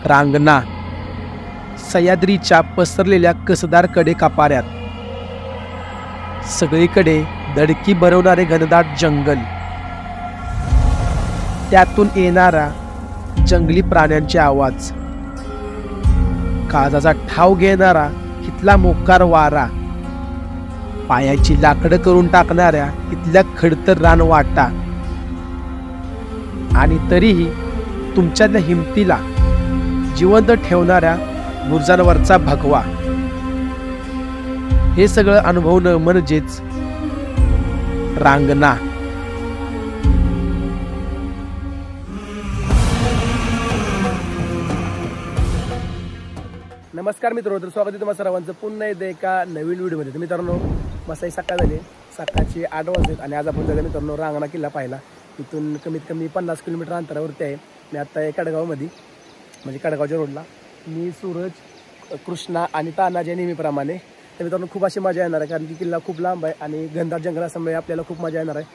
रांगणा, सह्याद्रीच्या पसरलेल्या कसदार कडे कापाऱ्यात, सगळीकडे दडकी भरवणारे घनदाट जंगल, त्यातून येणारा जंगली प्राण्यांचे आवाज, काळजाचा ठाव घेणारा इथला मोकार वारा, पायाची लाकडं करून टाकणाऱ्या इथल्या खडतर रानवाटा, आणि तरीही तुमच्यातल्या हिमतीला जिवंत ठेवणाऱ्या गुर्जांवरचा भगवा, हे सगळं अनुभवणं म्हणजेच रांगणा. नमस्कार मित्रांनो, तर स्वागत आहे तुम्हाला सर्वांचं पुन्हा एकदा एका नवीन व्हिडिओमध्ये. तर मित्रांनो, मसाई सकाळ झाली, सकाळची 8 वाजलेत आणि आज आपण जाऊया मित्रांनो रांगणा किल्ला पाहिला. इथून कमीत कमी 50 किलोमीटर अंतरावरती आहे. मी आता आहे कडगावमध्ये, म्हणजे कडगावच्या रोडला. मी, सूरज, कृष्णा आणि तानाजी नेहमीप्रमाणे. तर मित्रांनो, खूप अशी मजा येणार आहे, कारण की किल्ला खूप लांब आहे आणि घनदाट जंगलासमोर आपल्याला खूप मजा येणार आहे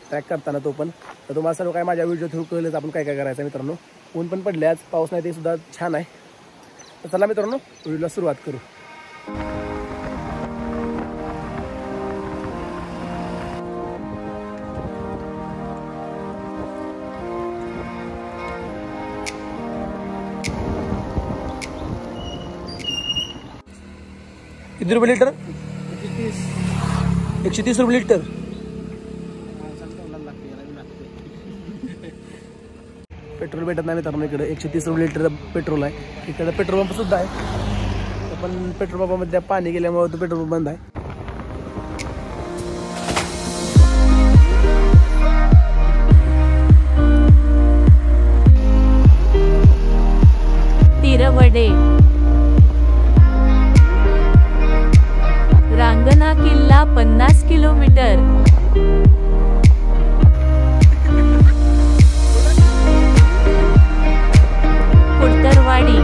ट्रॅक करताना तो पण. तर तुम्हाला सर्व काय माझ्या व्हिडिओ थ्रू कळलंच आपण काय काय करायचं मित्रांनो. ऊन पण पडले, आज पाऊस नाही, ते सुद्धा छान आहे. तर चला मित्रांनो, व्हिडिओला सुरुवात करू. किती रुपये लिटर? 130 रुपये लिटर. पेट्रोल भेटत नाही मित्रांनो इकडे. 130 रुपये लिटर पेट्रोल आहे. इकडे पेट्रोल पंप सुद्धा आहे, पण पेट्रोल पंपामध्ये पाणी गेल्यामुळे तो पेट्रोल पंप बंद आहे. तिरवडे रांगणा किल्ला 50 किलोमीटर. कुडतरवाडी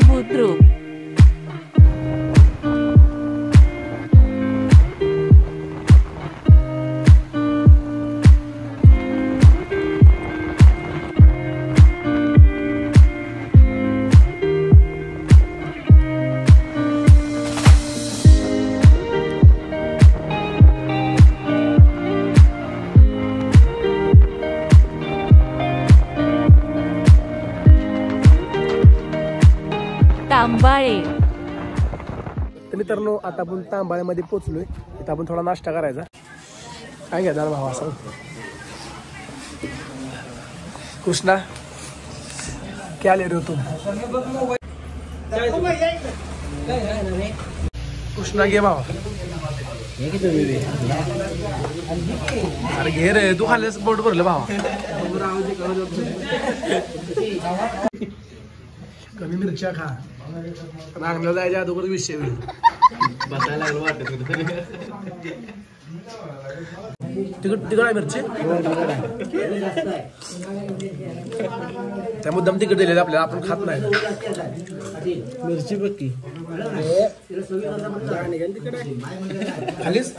बुद्रुक. तांबाळे. तर मित्रांनो, आता आपण तांबाळ्यामध्ये पोहोचलोय. इथं आपण थोडा नाश्ता करायचा. काय घ्या भावा असं. कृष्णा, क्या ले रहे हो तुम? कृष्णा घे भावा. अरे घे रे, तू खाल्ल्यास पोट भरलं भावा. कमी मिरच्या खा, रांगला जायच्या अगोदर विषय होईल. बसायला वाटत तिकड आहे मिरची. त्या मुद्दाम तिकड दिलेलं आपल्याला, आपण खात नाही मिरची. बघ खालीच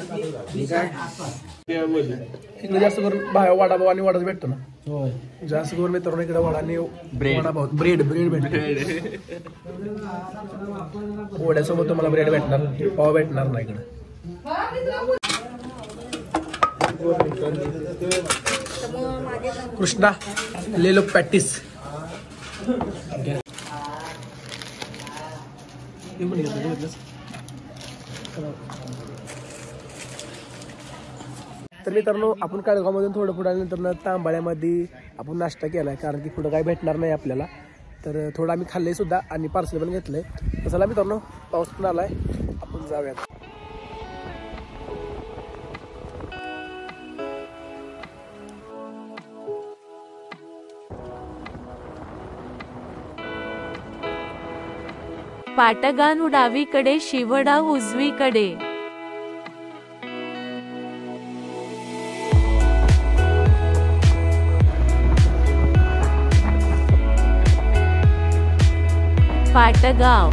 इकडे जास्त करून वडापाव आणि वडाच भेटतो ना. जास्त करून मित्रांनो इकडे वडा आणि वडापाव, ब्रेड भेटतो. वड्यासोबत तुम्हाला ब्रेड भेटणार, पाव भेटणार नाही इकडे. कृष्णा ले लो पॅटीस. तर मित्रांनो, आपण काळगावमधून थोडं पुढे आल्यानंतर तांबाळ्यामध्ये आपण नाश्ता केलाय, कारण की पुढं काही भेटणार नाही आपल्याला. तर थोडं आम्ही खाल्लंय सुद्धा आणि पार्सल पण घेतलंय. तर चला मित्रांनो, पाऊस पण आलाय, आपण जाऊयात. पाटगान डावीकडे, शिवडा उजवीकडे. पाटगाव.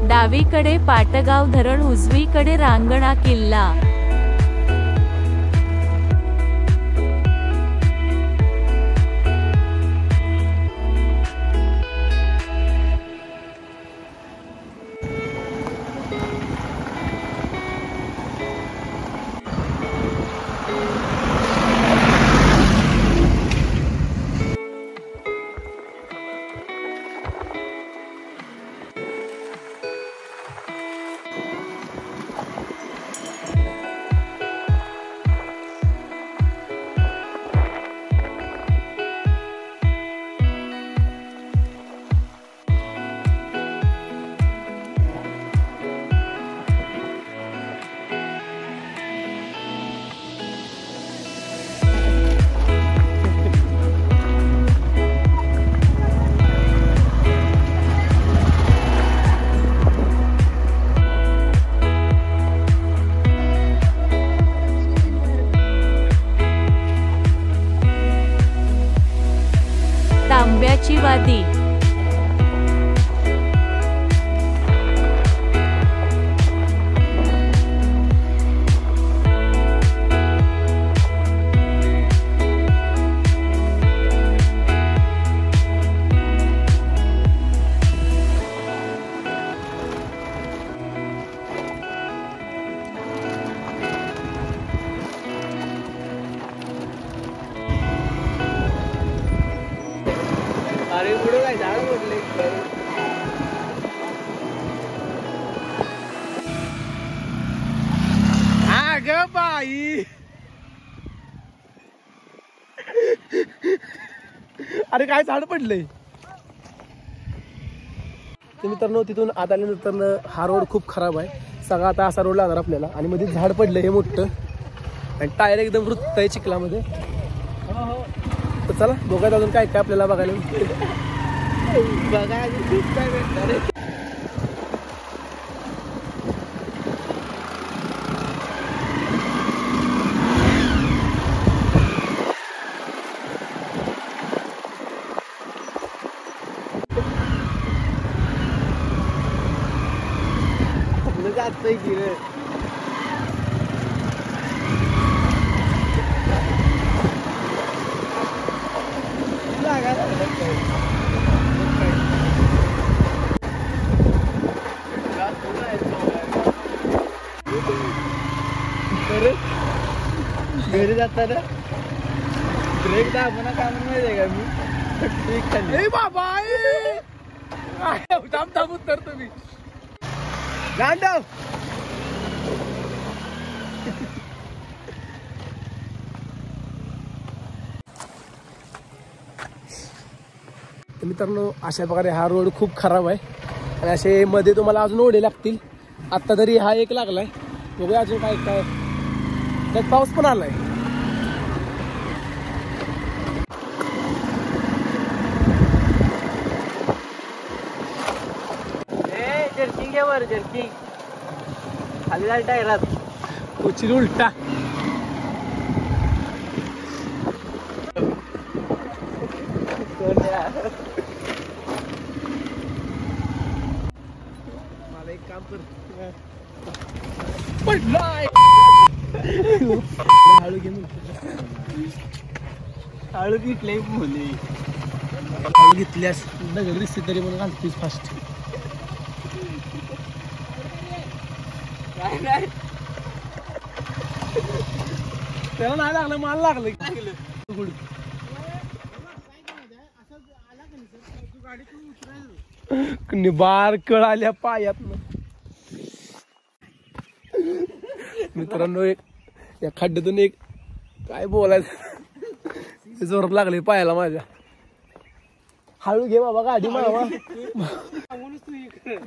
डावीकडे पाटगाव धरण, उजवीकडे रांगणा किल्ला. तांब्याची वादी. अरे पुढे काय झाड मोडले. अगं बाई, अरे काय झाड पडलंय. मित्रांनो तिथून आत आल्यानंतर हा रोड खूप खराब आहे. सगळा आता असा रोड लागणार आपल्याला. आणि मध्ये झाड पडलं हे मोठं आणि टायर एकदम रुतत आहे चिखलामध्ये. तर चला बघायत अजून काय काय आपल्याला बघायला जातंय की रे. घरी जाताना ब्रेक दाबना काम माहिती आहे का मी बाबा थांब थांब उतरतो मी. गांडव मित्रांनो अशा प्रकारे हा रोड खूप खराब आहे. आणि असे मध्ये तुम्हाला अजून ओढे लागतील. आत्ता तरी हा एक लागलाय. बघूया अजून काय काय. त्यात पाऊस पण आलाय. जर्किंग घ्या वर. जर्किंग खाली जाय टायरात उचल उलटा. मला एक काम कर. पडलाय. हळू घे. हळू घेतले मुली. हळू घेतल्यास दगड दिसते तरी म्हणून घालतीस फास्ट. नाही त्याला नाही लागलं, मला लागलं. बार कळ आल्या पायात. मित्रांनो एक या खड्ड्यातून एक काय बोलायचं जोरात लागले पायाला माझ्या. हळू घे बाबा गाडी मामा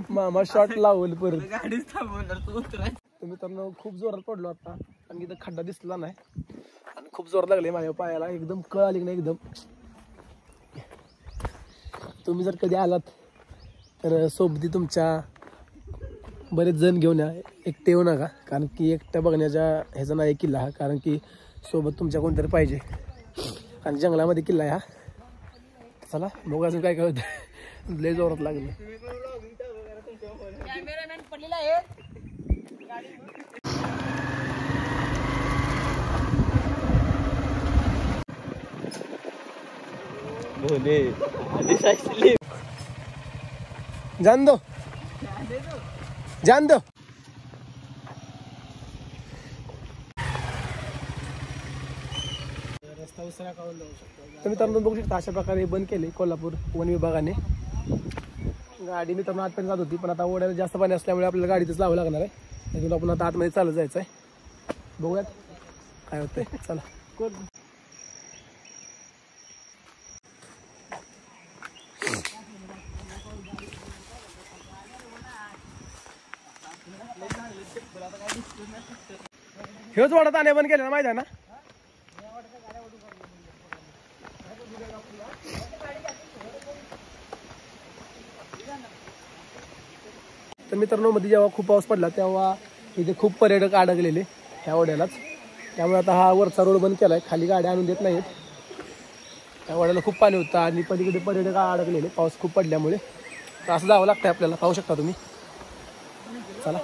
मामा शॉट लावल परत गाडीच थांबवणार तू उतराय. तर मित्रांनो खूप जोरात पडलो आता आणि इथं खड्डा दिसला नाही आणि खूप जोर लागले माझ्या पायाला एकदम कळ आली नाही एकदम. तुम्ही जर कधी आलात तर सोबती तुमच्या बरेच जण घेऊन या, एकटे येऊ नका कारण की एकट्या बघण्याच्या ह्याचा नाही किल्ला हा, कारण की सोबत तुमच्या कोणतरी पाहिजे आणि जंगलामध्ये किल्ला आहे हा. चला बघू अजून काय काय होतं. लय जोरात लागले. जान दो जान दो. रस्ता उसरा काढून जाऊ शकतो. तर मित्रांनो बघू शकता अशा प्रकारे बंद केले कोल्हापूर वन विभागाने. गाडी मित्रांनो आतपर्यंत जात होती पण आता ओढ्याला जास्त पाणी असल्यामुळे आपल्याला गाडीतच लावावं लागणार आहे. त्यातून आपण आता आतमध्ये चालत जायचं आहे. बघूयात काय होतंय. चला हेच वाढत आणे बंद केलं ना माहिती आहे ना. तर मित्रांनो मध्ये जेव्हा खूप पाऊस पडला तेव्हा इथे खूप पर्यटक अडकलेले ह्या ओढ्यालाच. त्यामुळे आता हा वरचा रोड बंद केलाय, खाली गाड्या आणून देत नाहीत. त्या ओढ्याला खूप पाणी होतं आणि पलीकडे पर्यटक अडकलेले पाऊस खूप पडल्यामुळे. तर असं जावं लागतंय आपल्याला, पाहू शकता तुम्ही. चला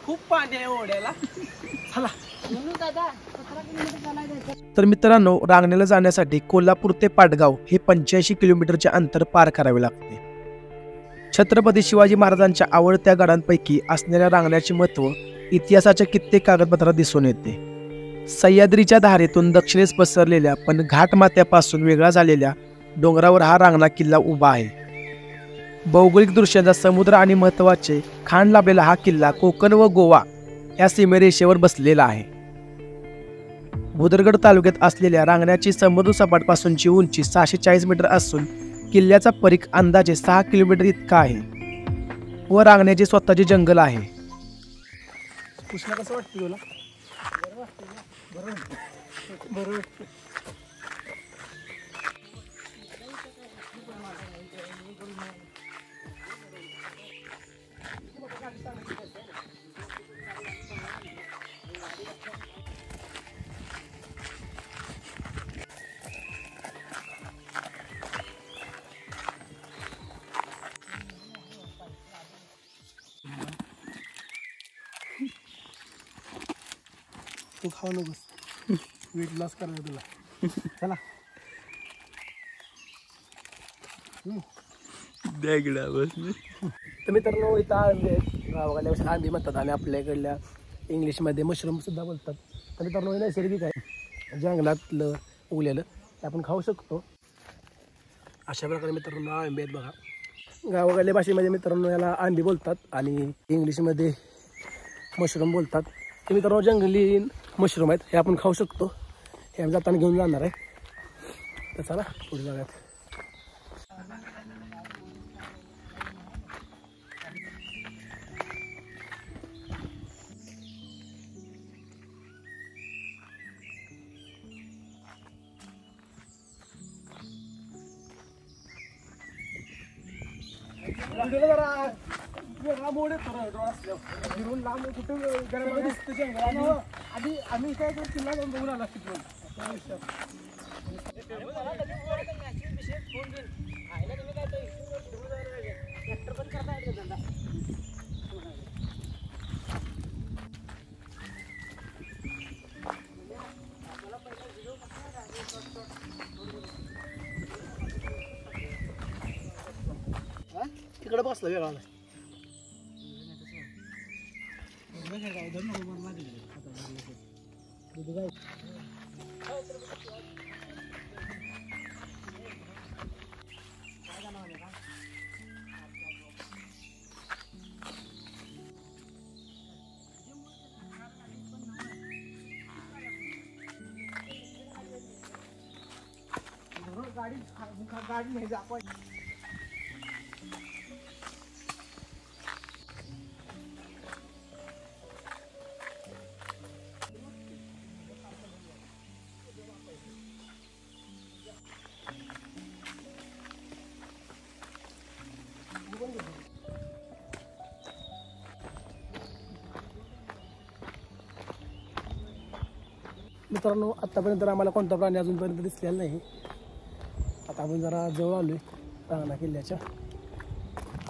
खूप पाणी आहे ओढ्याला. चला. तर मित्रांनो रांगणेला जाण्यासाठी कोल्हापूर ते पाटगाव हे 85 किलोमीटरचे अंतर पार करावे लागते. छत्रपती शिवाजी महाराजांच्या आवडत्या गडांपैकी असणाऱ्या रांगण्याचे महत्त्व इतिहासाच्या कित्येक कागदपत्रात दिसून येते. सह्याद्रीच्या धारेतून दक्षिणेस पसरलेल्या पण घाटमाथ्यापासून वेगळा झालेल्या डोंगरावर हा रांगणा किल्ला उभा आहे. भौगोलिक दृष्ट्या समुद्र आणि महत्त्वाचे खांड लाभलेला हा किल्ला कोकण व गोवा या सीमेरेषेवर बसलेला आहे. भुदरगड तालुक्यात असलेल्या रांगण्याची समुद्र सपाटपासूनची उंची 640 मीटर असून किल्ल्याचा परीख अंदाजे 6 किलोमीटर इतका आहे व रांगण्याचे स्वतःचे जंगल आहे. कृष्णा कसं वाटतं तुला? बरोबर. तू खाऊ नकोस, वेट लॉस करायचं तुला. चला तर मित्रांनो इथं आंबे आहेत. गावाकडल्या आंबे म्हणतात आणि आपल्या इकडल्या इंग्लिशमध्ये मशरूम सुद्धा बोलतात. तर मित्रांनो हे नैसर्गिक आहे, जंगलातलं उगलेलं ते आपण खाऊ शकतो. अशा प्रकारे मित्रांनो आंबे आहेत बघा. गावाकडल्या भाषेमध्ये मित्रांनो याला आंबे बोलतात आणि इंग्लिशमध्ये मशरूम बोलतात. ते मित्रांनो जंगली मशरूम आहेत, हे आपण खाऊ शकतो. हे आम्ही जाताना घेऊन जाणार आहे. तर चला पुढे जाऊयात. मोड फिरून लांब कुठं दिसतं जंगल. आधी आम्ही इथे किल्ला जाऊन बघून आला तिथून. तिकडे बसलं वेगळा. गाडी नाही आपण मित्रांनो, आतापर्यंत आम्हाला कोणता प्राणी अजूनपर्यंत दिसलेला नाही. आता आपण जरा जवळ आलोय रांगणा किल्ल्याच्या.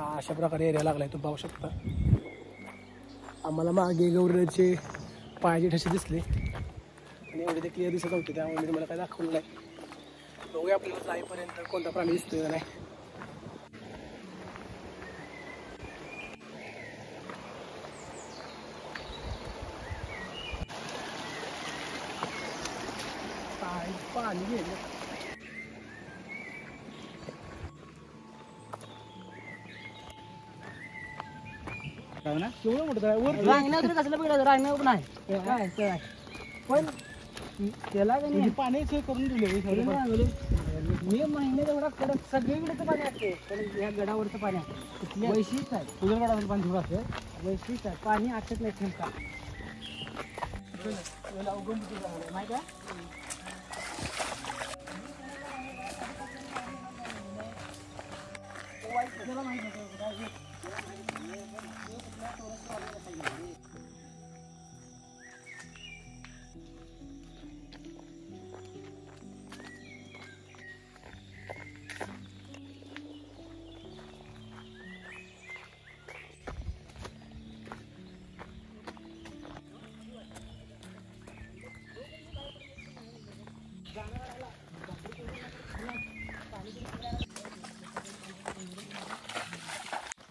अशा प्रकारे एरिया लागलाय, तो पाहू शकता. आम्हाला मागे गौरीचे पायाचे ठसे दिसले आणि एवढे ते क्लिअर दिसत होते, त्यामुळे मी तुम्हाला काय दाखवलं नाही. बघूया आपल्याला जाईपर्यंत कोणता प्राणी दिसतोय का नाही. पाणी गेलं. केवढं मोठं रांगण्यावर कसलं बिघडलं, रांगण्यावर नाही पण त्याला पाणी सोय करून दिले. मे महिन्यात एवढा कडक सगळीकडे पाणी असते, पण या गडावरचं पाणी आहे वैशिष्ट्य आहे. तुझ्या गडावर पाणी थोडं असतं, वैशिष्ट्य आहे. पाणी आटत नाही ठेवता माहिती आहे.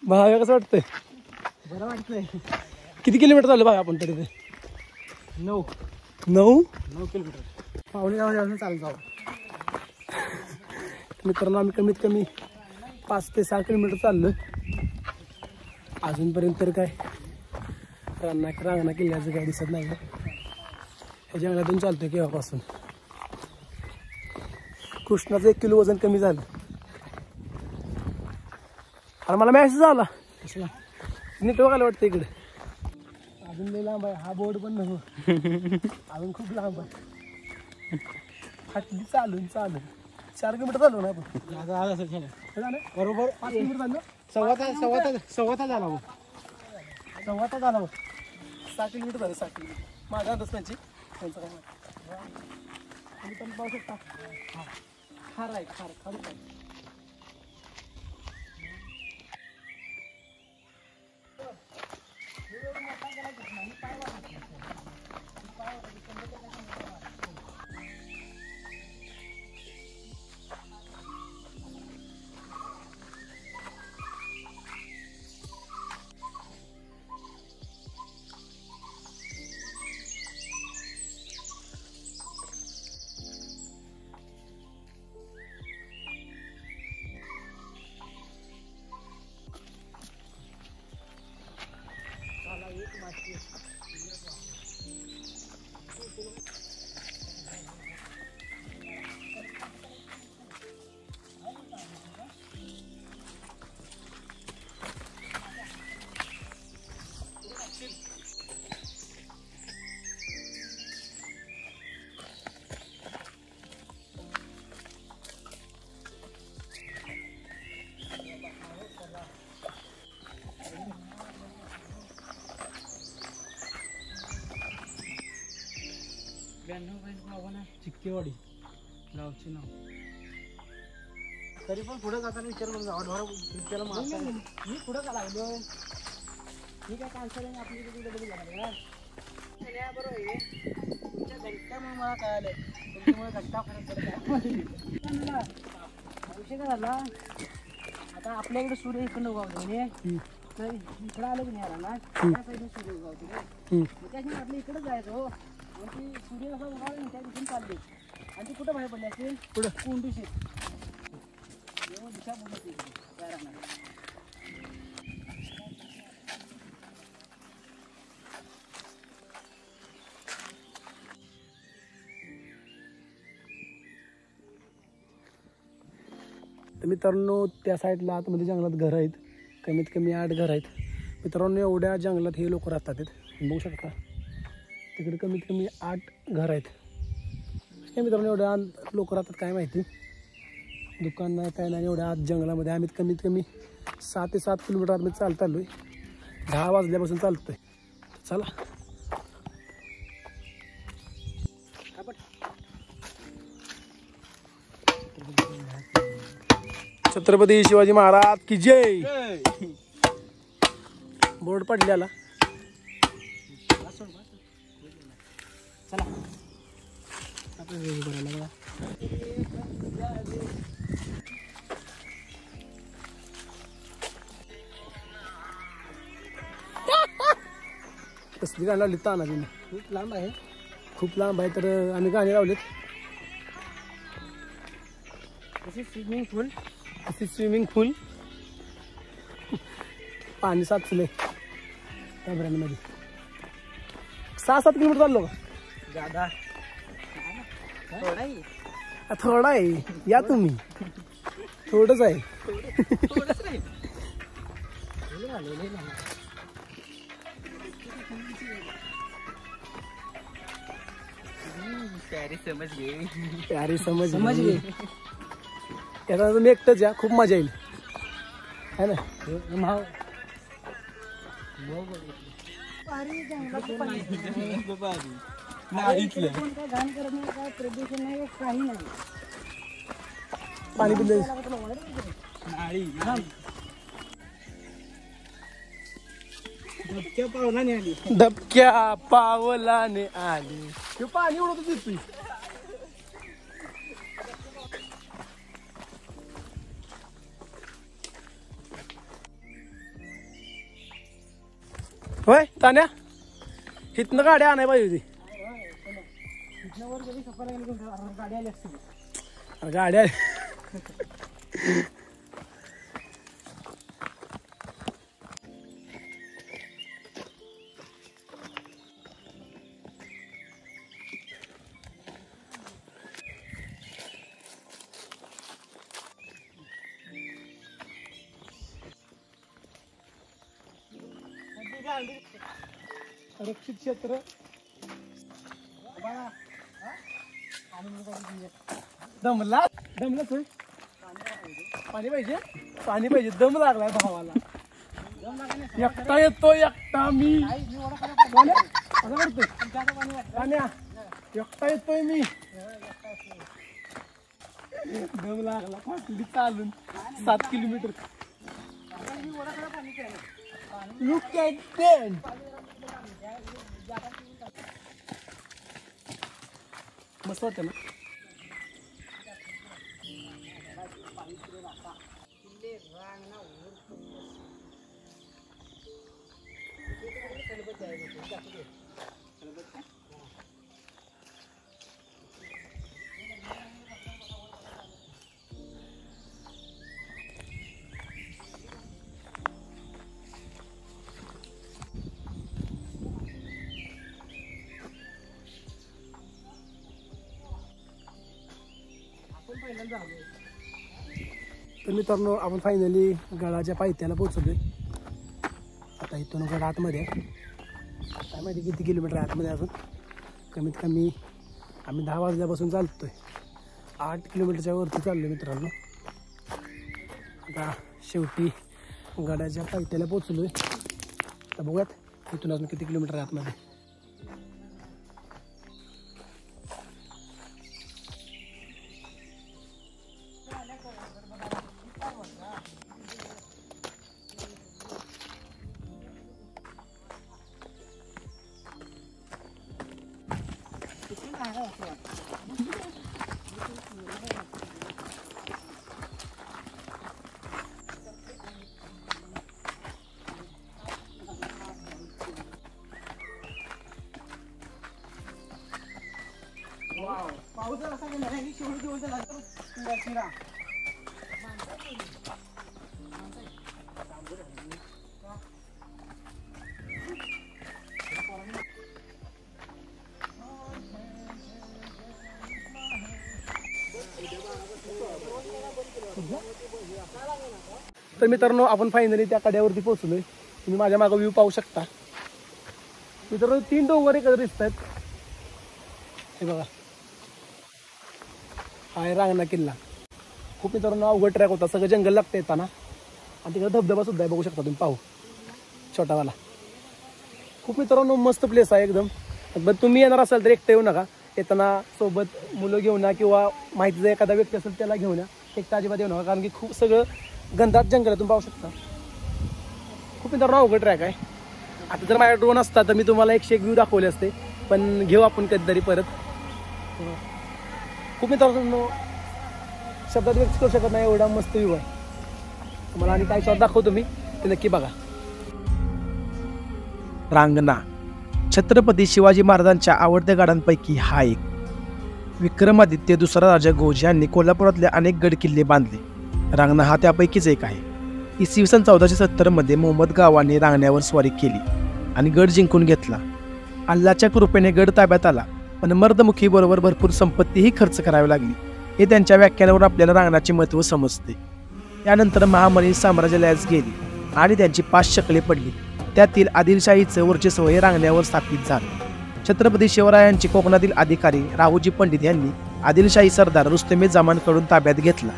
भाव्या कसं वाटतंय? बरं वाटतंय. किती किलोमीटर चालू भाव्या आपण तरी? 9 किलोमीटर. पावणे गावाला चालू जाऊ. मित्रांनो, आम्ही कमीत कमी 5 ते 6 किलोमीटर चाललो अजूनपर्यंत. तर काय रांगणा किल्ल्याचं काय दिसत नाही. ह्या जंगलातून चालतोय केव्हापासून. कृष्णाचं 1 किलो वजन कमी झालं. अरे मला मॅसेज आला, नीट बघायला वाटतं इकडे. अजून लई लांब आहे, हा बोर्ड पण नको. अजून खूप लांब आहे. फाटली चालून 4 किलोमीटर चालू ना आपण. बरोबर 5 किलोमीटर चाललो. सव्वा तास झाला. 6 किलोमीटर झालं. 6 किलोमीटर माझ्या अंदाज त्यांचं काय पण पाहू शकता. खार आहे, खार. चिक्केवाडी गावचे नाव. तरी पण पुढे जाताना विचार करून जावा. मी पुढे का लागलो? मी काय कॅन्सर आहे आपली बरोबर आहे. तुमच्या घंट्यामुळे मला कळालं, तुमच्यामुळे घंटा फरक पडत. विषय काय झाला, आता आपल्याकडे सूर्य इकडं उगवतो इकडं आलं की नाही रानात त्या साईडने सूर्य उगवतो रे. मग त्याच्याने आपल्या इकडे जायचो मग ती सूर्य असा उगवला त्या दिशेने चालली आणि ती कुठं बाहेर पडली असेल पुढं कोंडूशीत जेव्हा दिशा बघत त्या रानात. तर मित्रांनो त्या साईडला आतमध्ये जंगलात घरं आहेत, कमीत कमी 8 घरं आहेत. मित्रांनो एवढ्या जंगलात हे लोक राहतात बघू शकता. तिकडे कमीत कमी 8 घरं आहेत. काय मित्रांनो एवढ्या लोक राहतात काय माहिती. दुकान नाही काय नाही एवढ्या आत जंगलामध्ये. आम्ही कमीत कमी 6 ते 7 किलोमीटर आम्ही चालत आलो आहे. 10 वाजल्यापासून चालतोय. चला छत्रपती शिवाजी महाराज की जय. बोर्ड पडलेला. चला कसली गाणी लावली ताना तिने. खूप लांब आहे, खूप लांब आहे. तर आम्ही गाणी लावलीत. स्विमिंग पूल अशी स्विमिंग पूल पाणी साचले कमऱ्यांमध्ये. 6-7 किलोमीटर चाललो का ज्यादा थोडा आहे. या तुम्ही थोडंच आहे. प्यारी समज गई. त्याचा तुम्ही एकटंच या, खूप मजा येईल है ना. घाण करत नाही, काय प्रदूषण नाही, काही नाही. पाणी पिलं डबक्या पावलाने आली. धबक्या पावलाने आली. हे पाणी उडवत येतोय. होय तान्या इथनं गाड्या आणाय पाहिजे होती. वर जरी सफायला गेलो गाडी आली असते. अरे गाड्या आरक्षित क्षेत्र. दमला दमला तू. पाणी पाहिजे, पाणी पाहिजे. दम लागलाय भावाला. एकटा येतो एकटा मी. असं करतोय पाण्या. एकटा येतोय मी. दम लागला फाटली चालून 7 किलोमीटर. Look at them. मस्त वाटतं ना. तर मित्रांनो आपण फायनली गडाच्या पायथ्याला पोहोचलोय. आता इथून गड आतमध्ये आहे. काय माहिती किती किलोमीटर आहे आतमध्ये अजून. कमीत कमी आम्ही 10 वाजल्यापासून चालतोय. 8 किलोमीटरच्या वरती चाललो मित्रांनो. आता शेवटी गडाच्या पायथ्याला पोहोचलोय. तर बघूयात इथून अजून किती किलोमीटर आहे आतमध्ये. तर मित्रांनो आपण फायनली त्या कड्यावरती पोहोचलोय. तुम्ही माझ्या मागे व्ह्यू पाहू शकता. मित्रांनो 3 डोंगर एकत्र दिसत आहेत. हे बघा हा आहे रांगणा किल्ला. खूप मित्रांनो अवघड ट्रॅक होता. सगळं जंगल लागतं येताना आणि तिकडे धबधबा सुद्धा आहे बघू शकता तुम्ही पाहू छोटावाला. खूप मित्रांनो मस्त प्लेस आहे एकदम. पण तुम्ही येणार असाल तर एकटं येऊ नका. येताना सोबत मुलं घेऊन या किंवा माहितीचा एखादा व्यक्ती असेल त्याला घेऊन या. एकटा अजिबात येऊ नका कारण की खूप सगळं गंधात जंगलातून पाहू शकता. खूप मित्रांनो अवघड ट्रॅक आहे. आता जर माझ्या ड्रोन असता तर मी तुम्हाला 101 व्ह्यू दाखवले असते पण घेऊ आपण कधीतरी परत. खूप मित्रांनो शब्दात व्यक्त करू शकत नाही एवढा मस्त व्ह्यू आहे. तुम्हाला आणि काय शॉट दाखवतो मी ते नक्की बघा. रांगणा छत्रपती शिवाजी महाराजांच्या आवडत्या गडांपैकी हा एक. विक्रमादित्य दुसरा राजा घोष यांनी कोल्हापुरातले अनेक गड किल्ले बांधले. रांगणा हा त्यापैकीच एक आहे. इसवी सन 1470 मध्ये मोहम्मद गावाने रांगण्यावर स्वारी केली आणि गड जिंकून घेतला. अल्लाच्या कृपेने गड ताब्यात आला पण मर्दमुखी बरोबर भरपूर संपत्तीही खर्च करावी लागली. हे त्यांच्या व्याख्यानावर आपल्याला रांगणाचे महत्त्व समजते. यानंतर महामनी साम्राज्यालयास गेली आणि त्यांची 5 शकले पडली. त्यातील आदिलशाहीचं वर्चस्व हे रांगण्यावर स्थापित झालं. छत्रपती शिवरायांचे कोकणातील अधिकारी रावजी पंडित यांनी आदिलशाही सरदार रुस्तमे जमानकडून ताब्यात घेतला.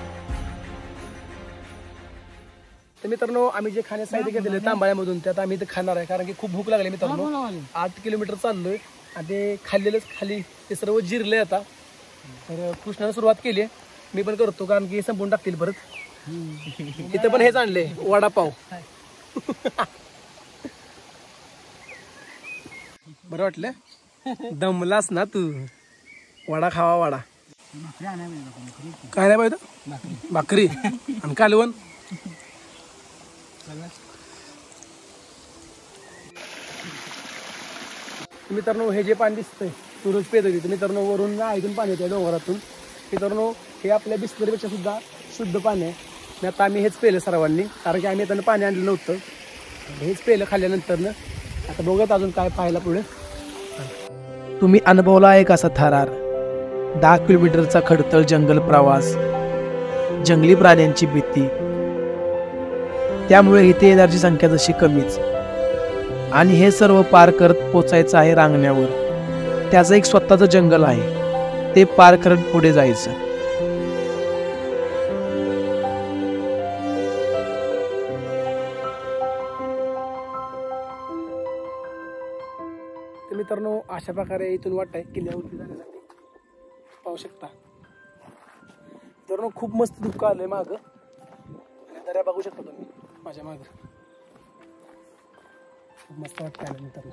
तर मित्रांनो आम्ही जे खाण्या साहित्य घेतले तांबाळ्यामधून त्यात आम्ही इथे खाणार आहे कारण की खूप भूक लागली मित्रांनो. 8 किलोमीटर चाललोय आणि ते खाल्लेलंच खाली ते सर्व जिरले आता. तर कृष्णाने सुरुवात केली आहे. मी पण करतो कारण की संपून टाकतील परत. इथं पण हेच आणले वडापाव. बरं वाटलं दमलास ना तू. वडा खावा वडा. काय नाही पाहिजे भाकरी आणि कालवण. मित्रांनो हे जे पाणी दिसतंय सूरज पेदरी तर मित्रांनो वरून ऐकून पाणी येते डोंगरातून. मित्रांनो हे आपल्या बिस्लरीपेक्षा सुद्धा शुद्ध पाणी आहे. आता आम्ही हेच पेलं सर्वांनी कारण की आम्ही येताना पाणी आणलं नव्हतं. हेच पेलं खाल्ल्यानंतर आता बघत अजून काय पाहायला पुढे. तुम्ही अनुभवला आहे कसा थरार 10 किलोमीटरचा खडतळ जंगल प्रवास, जंगली प्राण्यांची भीती. त्यामुळे इथे येणारची संख्या जशी कमीच आणि हे सर्व पार करत पोचायचं आहे रांगण्यावर. त्याचं एक स्वतःचं जंगल आहे. ते पार करत पुढे जायचं. तर मित्रांनो अशा प्रकारे इथून वाट आहे किल्ल्यावरती जाण्यासाठी पाहू शकता. मित्रांनो खूप मस्त धुकं आलंय मागं. दऱ्या बघू शकता तुम्ही माझ्या मागं. खूप मस्त वाटतं मित्रांनो.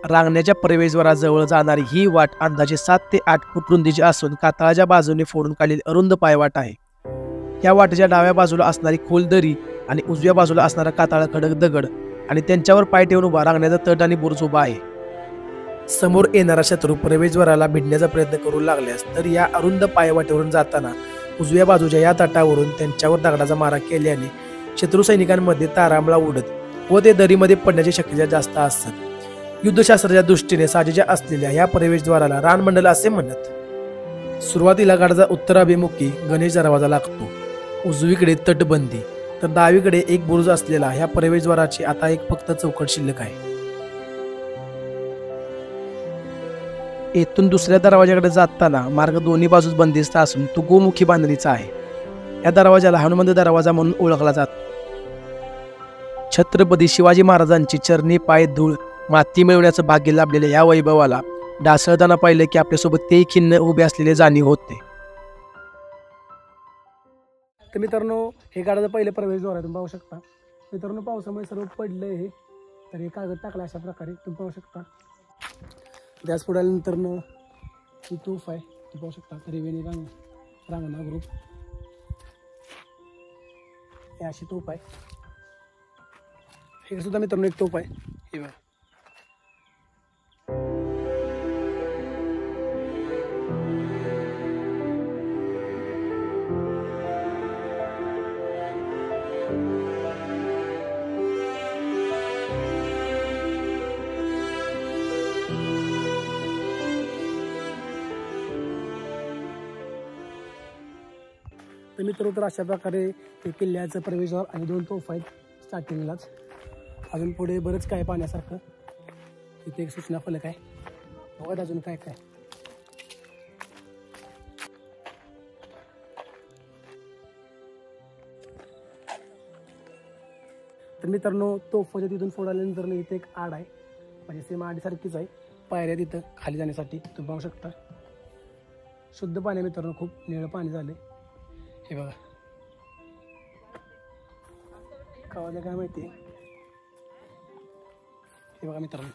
रांगण्याच्या प्रवेशद्वाराजवळ जाणारी ही वाट अंदाजे 7 ते 8 फूट रुंदीची असून कातळाच्या बाजूने फोडून काढलेली अरुंद पायवाट आहे. या वाटेच्या डाव्या बाजूला असणारी खोल दरी आणि उजव्या बाजूला असणारा कातळा खडक दगड आणि त्यांच्यावर पाय ठेवून उभा रांगण्याचा तट आणि बुरुज उभा आहे. समोर येणारा शत्रू प्रवेशद्वाराला भिडण्याचा प्रयत्न करू लागल्यास तर या अरुंद पायवाटेवरून जाताना उजव्या बाजूच्या या तटावरून त्यांच्यावर दगडाचा मारा केल्याने शत्रू सैनिकांमध्ये तारांबळा उडत व ते दरीमध्ये पडण्याची शक्यता जास्त असतात. युद्धशास्त्राच्या दृष्टीने साजेच्या असलेल्या या प्रवेशद्वाराला रानमंडल असे म्हणत. सुरुवातीला गडाचा उत्तराभिमुखी गणेश दरवाजा लागतो. उजवीकडे तटबंदी तर डावीकडे एक बुरुज असलेला ह्या प्रवेशद्वाराची आता एक फक्त चौकट शिल्लक आहे. येथून दुसऱ्या दरवाजाकडे जाताना मार्ग दोन्ही बाजूस बंदिस्त असून तो गोमुखी बांधणीचा आहे. या दरवाजाला हनुमंत दरवाजा म्हणून ओळखला जातो. छत्रपती शिवाजी महाराजांची चरणी पाय धूळ माती मिळवण्याचं भाग्य लाभलेल्या या वैभवाला ढासळताना पाहिलं की आपल्यासोबत तेही खिन्न उभे असलेले जाणीव होते. तर मित्रांनो हे गाडाचं पहिलं प्रवेशद्वार आहे. तुम्ही पाहू शकता. मित्रांनो पावसामुळे सर्व पडलंय हे. तर हे कागद टाकला अशा प्रकारे तुम्ही पाहू शकता. त्याच पुढे आल्यानंतर ही तोफ आहे तुम्ही पाहू शकता. त्रिवेणी रांगणा ग्रुप हे अशी तोफ आहे. हे सुद्धा मित्रांनो एक तोफ आहे. हे बघा तर मित्र तर अशा प्रकारे हे किल्ल्याचं प्रवेशद्वार आणि 2 तोफा आहेत स्टार्टिंगलाच. अजून पुढे बरंच काय पाहण्यासारखं. इथे एक सूचना फलक आहे. बघा अजून काय काय. तर मित्रांनो तोफाच्या तिथून पुढे आल्यानंतर इथे एक आड आहे, म्हणजे सेम आडीसारखीच आहे. पायऱ्या तिथं खाली जाण्यासाठी तुम्ही पाहू शकता. शुद्ध पाणी मित्रांनो, खूप निळं पाणी झाले. हे बघा कावाला काय माहिती. हे बघा मित्रांनो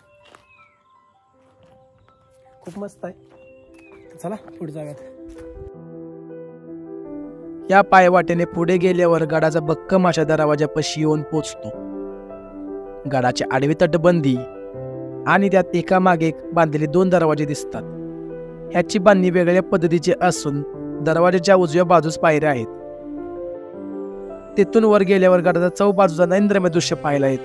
खूप मस्त आहे. चला पुढे जाऊयात. या पायवाटेने पुढे गेल्यावर गडाचा भक्कम अशा दरवाजापाशी येऊन पोचतो. गडाची आडवी तटबंदी आणि त्यात एकामागे एक बांधलेले 2 दरवाजे दिसतात. ह्याची बांधणी वेगळ्या पद्धतीची असून दरवाजाच्या उजव्या बाजूस पायऱ्या आहेत. तिथून वर गेल्यावर गडाचा चौबाजूचा नैंद्रम्य दृश्य पाहायला येत.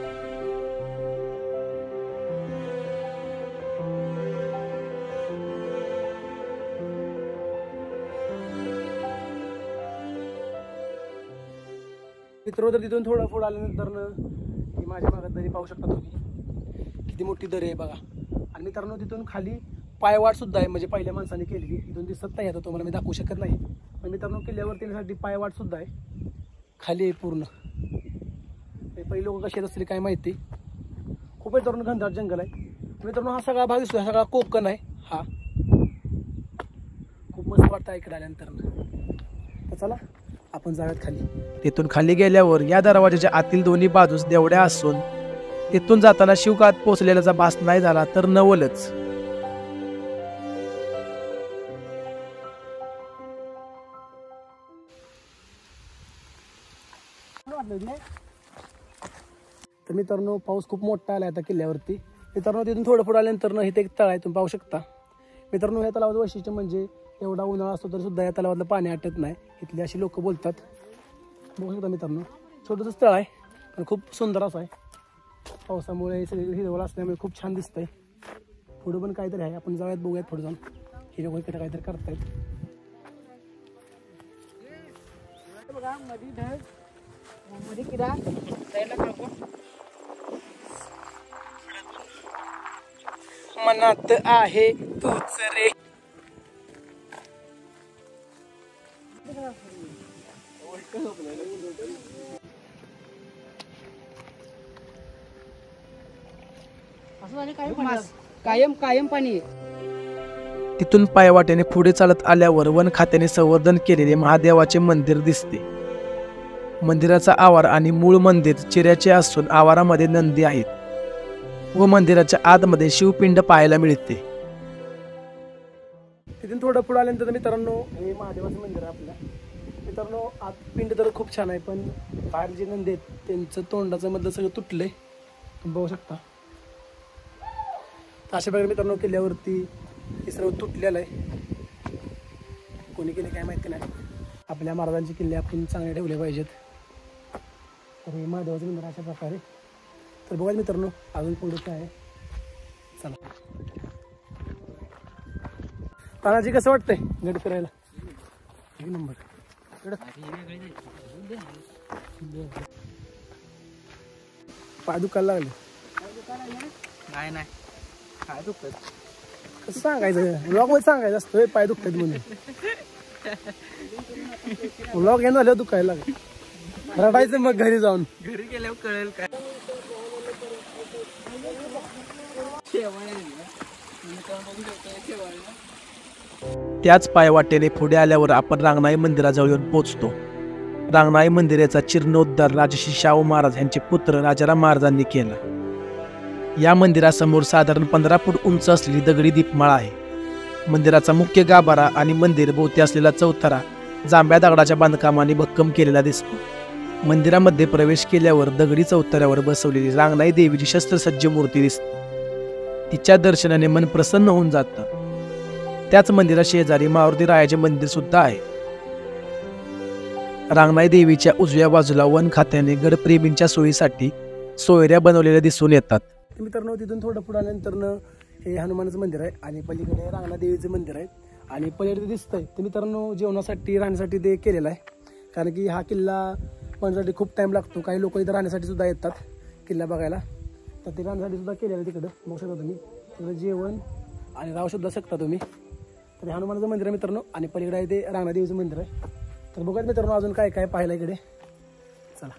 मित्र तर तिथून थोडं पुढे आल्यानंतर माझ्या भागात दरी पाहू शकता तुम्ही, किती मोठी दरी आहे बघा. आणि मित्रांनो तिथून खाली पायवाट सुद्धा आहे, म्हणजे पहिल्या माणसाने केलेली. इथून दिसत नाही आता तुम्हाला, मी दाखवू शकत नाही. पण मित्रांनो किल्ल्यावर येण्यासाठी पायवाट सुद्धा आहे, खाली आहे पूर्ण. पहिले लोक कसे येत असतील काय माहिती. खूप मित्रांनो घनदाट जंगल आहे. मित्रांनो हा सगळा भाग दिसतो, हा सगळा कोकण आहे. हा खूप मस्त वाटतं इकडे आल्यानंतर. तर चला आपण जाऊयात खाली. तिथून खाली गेल्यावर या दरवाजाच्या आतील दोन्ही बाजूस देवड्या असून तिथून जाताना शिवकाळात पोहोचलेल्याचा भास नाही झाला तर नवलच. तर मित्रांनो पाऊस खूप मोठा आला आता किल्ल्यावरती. मित्रांनो तिथून थोडं पुढे आल्यानंतर इथे एक तळ आहे, तुम्ही पाहू शकता. मित्रांनो या तलावाचं वैशिष्ट्य म्हणजे एवढा उन्हाळा असतो तरी सुद्धा या तलावातलं पाणी आटत नाही. इथली अशी लोक बोलतात. बघू शकता मित्रांनो छोटंसं तळ आहे पण खूप सुंदर असं आहे. पावसामुळे सगळी हिरवळ असल्यामुळे खूप छान दिसतंय. पुढं पण काहीतरी आहे, आपण जाऊयात बघूयात पुढे जाऊन. हिरवळ इकडे काहीतरी करतायत. बघा मध्ये ढग, मध्ये किडा जायला कापून. मनात आहे तूच रे. कायम कायम पाणी. तिथून पायवाटेने पुढे चालत आल्यावर वन खात्याने संवर्धन केलेले महादेवाचे मंदिर दिसते. मंदिराचा आवार आणि मूळ मंदिर चिऱ्याचे असून आवारामध्ये नंदी आहेत व मंदिराच्या आतमध्ये शिवपिंड पाहायला मिळते. तिथून थोडं पुढे आल्यानंतर मित्रांनो हे महादेवाचं मंदिर आहे आपल्या. मित्रांनो आत पिंड तर खूप छान आहे, पण बाहेर जे नंदी आहेत त्यांचं तोंडाचं मधलं सगळं तुटलंय, तुम्ही बघू शकता. अशा प्रकारे मित्रांनो किल्ल्यावरती हे सर्व तुटलेलं आहे. कोणी केले काय माहिती नाही. आपल्या महाराजांचे किल्ले आपण चांगले ठेवले पाहिजेत. तर हे महादेवाचं मंदिर अशा प्रकारे. तर बघा मित्रांनो अजून पुढे काय आहे. चला तानाजी कसं वाटतंय गड करायला? एक नंबर. पाय दुखायला लागले? नाही नाही काय दुखत. कसं सांगायचं, ब्लॉग मध्ये सांगायचं असतं पाय दुखतात म्हणून. ब्लॉग घेऊन झाल्यावर दुखायला लागले. रडायचं मग घरी जाऊन. घरी गेल्यावर कळेल काय. त्याच पायवाटेने पुढे आल्यावर आपण रांगणाई मंदिराजवळ येऊन पोहोचतो. रांगणाई मंदिराचा जीर्णोद्धार राजश्री शाहू महाराज यांचे पुत्र राजाराम महाराजांनी केला. या मंदिरासमोर साधारण 15 फूट उंच असलेली दगडी दीपमाळा आहे. मंदिराचा मुख्य गाभारा आणि मंदिर भोवती असलेला चौथरा जांभ्या दगडाच्या बांधकामाने भक्कम केलेला दिसतो. मंदिरामध्ये प्रवेश केल्यावर दगडी चौथऱ्यावर बसवलेली रांगणाई देवीची शस्त्रसज्ज मूर्ती दिसते. तिच्या दर्शनाने मन प्रसन्न होऊन जातं. त्याच मंदिरा शेजारी मारुती रायाचे मंदिर सुद्धा आहे. रांगणाई देवीच्या उजव्या बाजूला वन खात्याने गडप्रेमींच्या सोयीसाठी सोयऱ्या बनवलेल्या दिसून येतात. मित्रांनो, तिथून थोडं पुढे आल्यानंतर हे हनुमानाचं मंदिर आहे आणि पलीकडे रांगणा देवीचं मंदिर आहे आणि पलीकडे दिसतंय ते मित्रांनो जेवणासाठी राहण्यासाठी ते केलेलं आहे. कारण की हा किल्ला बनण्यासाठी खूप टाईम लागतो. काही लोक इथं राहण्यासाठी सुद्धा येतात किल्ला बघायला, तर ते राहण्यासाठी सुद्धा केलेलं आहे. तिकडं बघू शकता तुम्ही, तिकडं जेवण आणि राहू सुद्धा शकता तुम्ही. तर हे हनुमानाचं मंदिर आहे मित्रांनो आणि पलीकडे आहे ते रांगणा देवीचं मंदिर आहे. तर बघा मित्रांनो अजून काय काय पाहायला इकडे. चला.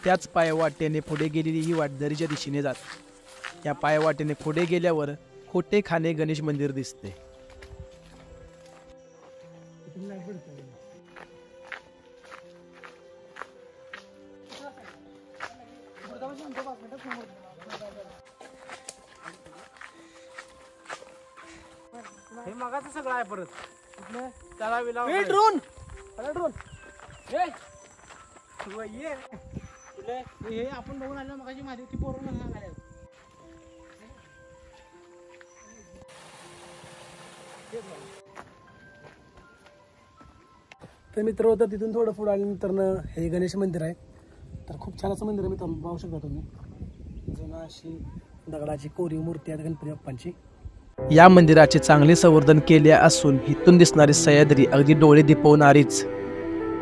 त्याच पायवाटेने पुढे गेलेली ही वाट दरीच्या दिशेने जाते. या पायवाटेने पुढे गेल्यावर कोटेखाने गणेश मंदिर दिसते. हे मगाचं सगळं आहे परत त्याला ड्रोन हे आपण बघून आलो मगाची माहिती ती पोरं आल्या. तर मित्र होतं तिथून थोडं पुढे आल्यानंतर हे गणेश मंदिर आहे. तर खूप छान असं मंदिर आहे मित्रांनो, पाहू शकता तुम्ही. जुना अशी दगडाची कोरीव मूर्ती आहे गणपती बाप्पांची. या मंदिराचे चांगले संवर्धन केले असून इथून दिसणारी सह्याद्री अगदी डोळे दिपवणारीच.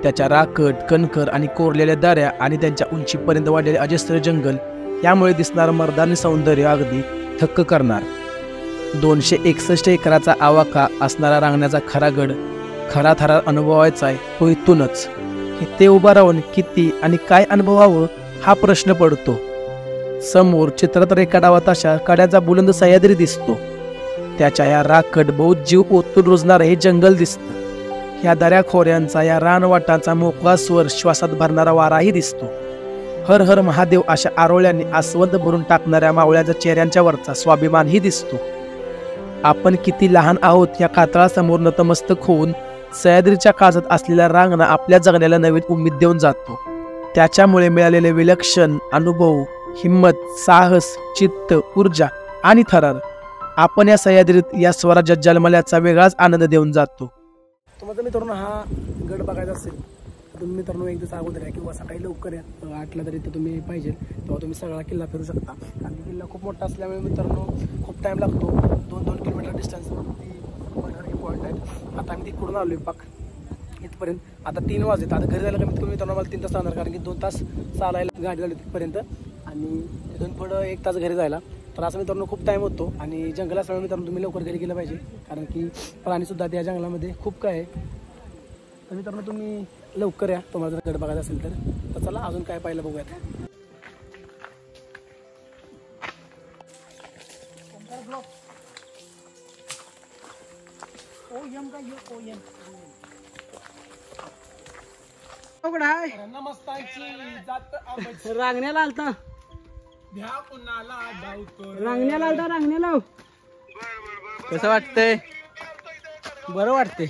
त्याच्या राकट, कणकर आणि कोरलेल्या दऱ्या आणि त्यांच्या उंचीपर्यंत वाढलेले अजस्त्र जंगल यामुळे दिसणारं मर्दानी सौंदर्य अगदी थक्क करणार. 261 एकराचा आवाका असणारा रांगण्याचा खरा गड खरा थरार अनुभवायचा आहे तो इथूनच. इथे उभा राहून किती आणि काय अनुभवावं हा प्रश्न पडतो. समोर चित्रात रेखाटावा तशा कड्याचा बुलंद सह्याद्री दिसतो. त्याच्या या राखड बहुत जीव ओतून रुजणारं हे जंगल दिसतं. या दऱ्या खोऱ्यांचा या रानवाटाचा मोकळा स्वर श्वासात भरणारा वाराही दिसतो. हर हर महादेव अशा आरोळ्यांनी आस्वंद भरून टाकणाऱ्या मावळ्याच्या चेहऱ्यांच्या वरचा स्वाभिमानही दिसतो. आपण किती लहान आहोत या कातळासमोर नतमस्तक होऊन सह्याद्रीच्या काळजात असलेला रांगणा आपल्या जगण्याला नवीन उमेद देऊन जातो. त्याच्यामुळे मिळालेले विलक्षण अनुभव, हिम्मत, साहस, चित्त, ऊर्जा आणि थरार आपण या सह्याद्रीत या स्वराज्यात जन्मल्याचा वेगळाच आनंद देऊन जातो. तुम्हाला मित्रांनो हा गड बघायचा असेल तुम्ही मित्रांनो एक दिवस अगोदर आहे किंवा सकाळी लवकर या 8ला तरी तर तुम्ही पाहिजे तेव्हा तुम्ही सगळा किल्ला फिरू शकता. कारण किल्ला खूप मोठा असल्यामुळे मित्रांनो खूप टाईम लागतो. 2 किलोमीटर डिस्टन्सवरती पॉईंट आहेत. आता आम्ही तिकडून आलो आहे पाक इथपर्यंत. आता 3 वाजले. आता घरी जायला कमीत कमी मित्रांनो मला 3 तास लागणार, कारण की 2 तास चालायला गाडी झाली तिथपर्यंत आणि तिथून पुढं 1 तास घरी जायला. तर असं मित्रांनो खूप टाईम होतो आणि जंगल असल्यामुळे मित्रांनो तुम्ही लवकर घरी गेलं पाहिजे, कारण की प्राणीसुद्धा त्या जंगलामध्ये खूप काय आहे. तर मित्रांनो तुम्ही लवकर या तुम्हाला जर गड बघायचा असेल तर चला अजून काय पाहिलं बघूयात. रांगण्याला आलता रांगण्याला कसं वाटतंय? बरं वाटते.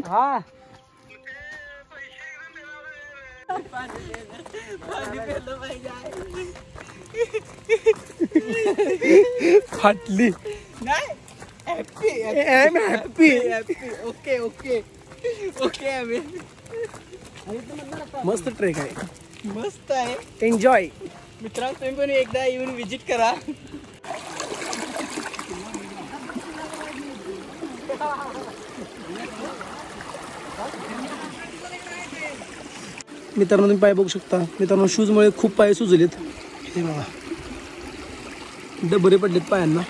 हा फाटली नाही. Happy okay okay okay. मस्त ट्रेक आहे, मस्त आहे. एन्जॉय. मित्रांनो तुम्ही पण एकदा येऊन विजिट करा. मित्रांनो तुम्ही पाय बघू शकता. मित्रांनो शूजमुळे खूप पाय सुजलेत. हे बघा डबरे पडलेत पायांना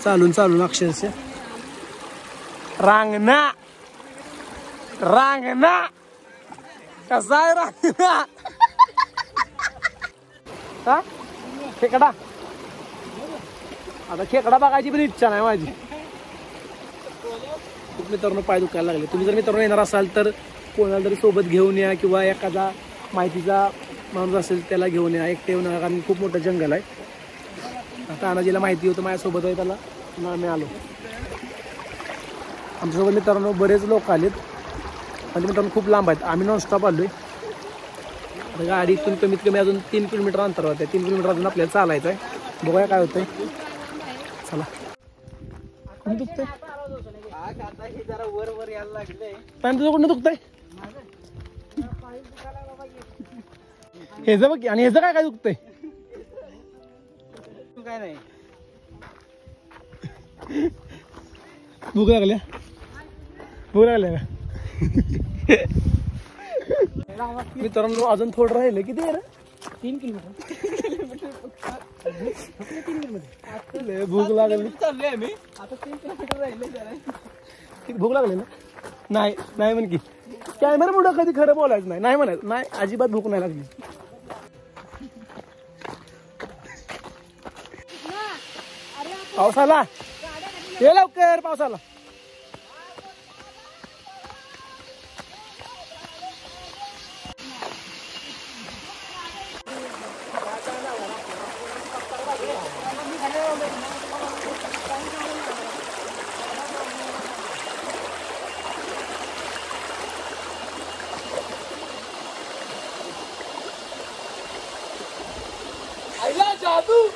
चालून चालून अक्षरशः. रांगणा रांगणा कसा आहे रांगणा? हा खेकडा. आता खेकडा बघायची पण इच्छा नाही माझी. मित्रांनो पाय दुखायला लागले. तुम्ही जर मित्रांनो येणार असाल तर कोणाला तरी सोबत घेऊन या किंवा एखादा माहितीचा माणूस असेल त्याला घेऊन या. एकटे येऊ नका, कारण खूप मोठं जंगल आहे. आता अनाजीला माहिती होतं माझ्यासोबत आहे त्याला मी आलो. आमच्यासोबत मित्रांनो बरेच लोक आलेत आणि मित्रांनो खूप लांब आहेत. आम्ही नॉनस्टॉप आलो आहे. आता गाडी इथून कमीत कमी अजून 3 किलोमीटर अंतरावर आहे. 3 किलोमीटर अजून आपल्याला चालायचं आहे. बघूया काय होतंय. चला. दुखतंय आता हे जरा वर वर यायला लागले. पण तुझं कुठं दुखतंय हेच बघ आणि ह्याचं काय काय दुखतंय काय नाही. भूक लागल्या का मित्रांनो अजून थोडं राहिलं किती आहे रे 3 किलोमीटर. लय भूक लागली चाललोय आम्ही आता 3 किलोमीटर राहिले जरा. भूक लागली ना नाही नाही म्हण की कॅमेरा पुढं कधी खरं बोलायचं नाही म्हणायचं नाही अजिबात भूक नाही लागली. पाऊस आला ये लवकर पाऊस आला. आईला जादू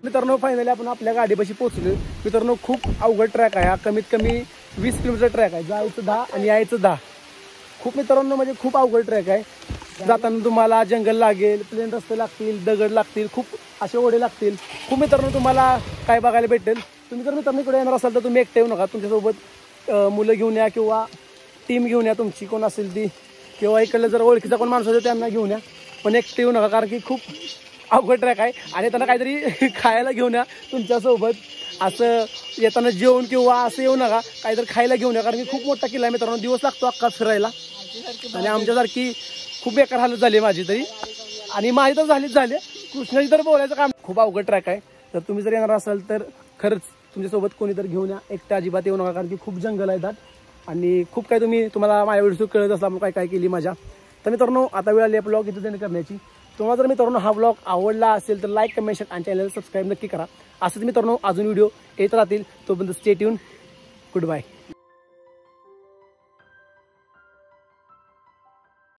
मित्रांनो फायनली आपण आपल्या गाडीपाशी पोहोचलो. मित्रांनो खूप अवघड ट्रॅक आहे हा. कमीत कमी 20 किलोमीटर ट्रॅक आहे. जायचं 10 आणि यायचं 10. खूप मित्रांनो म्हणजे खूप अवघड ट्रॅक आहे. जाताना तुम्हाला जंगल लागेल, प्लेन रस्ते लागतील, दगड लागतील, खूप असे ओढे लागतील. खूप मित्रांनो तुम्हाला काय बघायला भेटेल. तुम्ही जर मित्रांनो इकडे येणार असाल तर तुम्ही एकटे येऊ नका. तुमच्यासोबत मुलं घेऊन या किंवा टीम घेऊन या तुमची कोण असेल ती, किंवा इकडलं जर ओळखीचा कोण माणूस असेल त्यांना घेऊन या. पण एकटे येऊ नका कारण की खूप अवघड ट्रॅक आहे. आणि त्यांना काहीतरी खायला घेऊन या तुमच्यासोबत. असं येताना जेवण किंवा असं येऊ नका, काहीतरी खायला घेऊन या कारण की खूप मोठा किल्ला आहे मित्रांनो. दिवस लागतो अख्खा फिरायला. आणि आमच्यासारखी खूप बेकार हालत झाली माझी तरी, आणि माझी तर झालीच झाली. कृष्णाची तर बोलायचं काम. खूप अवघड ट्रॅक आहे. तर तुम्ही जर येणार असाल तर खरंच तुमच्यासोबत कोणीतरी घेऊन या. एकट्या अजिबात येऊ नका कारण की खूप जंगल आहे दाट आणि खूप काही तुम्हाला माझ्या व्हिडिओ कळत असला काय काय केली माझ्या. तर मित्रांनो आता वेळ आली ब्लॉग इथं सेंड करण्याची. तुम्हाला जर मित्रांनो हा ब्लॉग आवडला असेल तर लाईक कमेंट आणि चॅनल सबस्क्राईब नक्की करा. असंच मित्रांनो अजून व्हिडिओ येत राहतील. तोपर्यंत स्टे ट्यून. Good bye.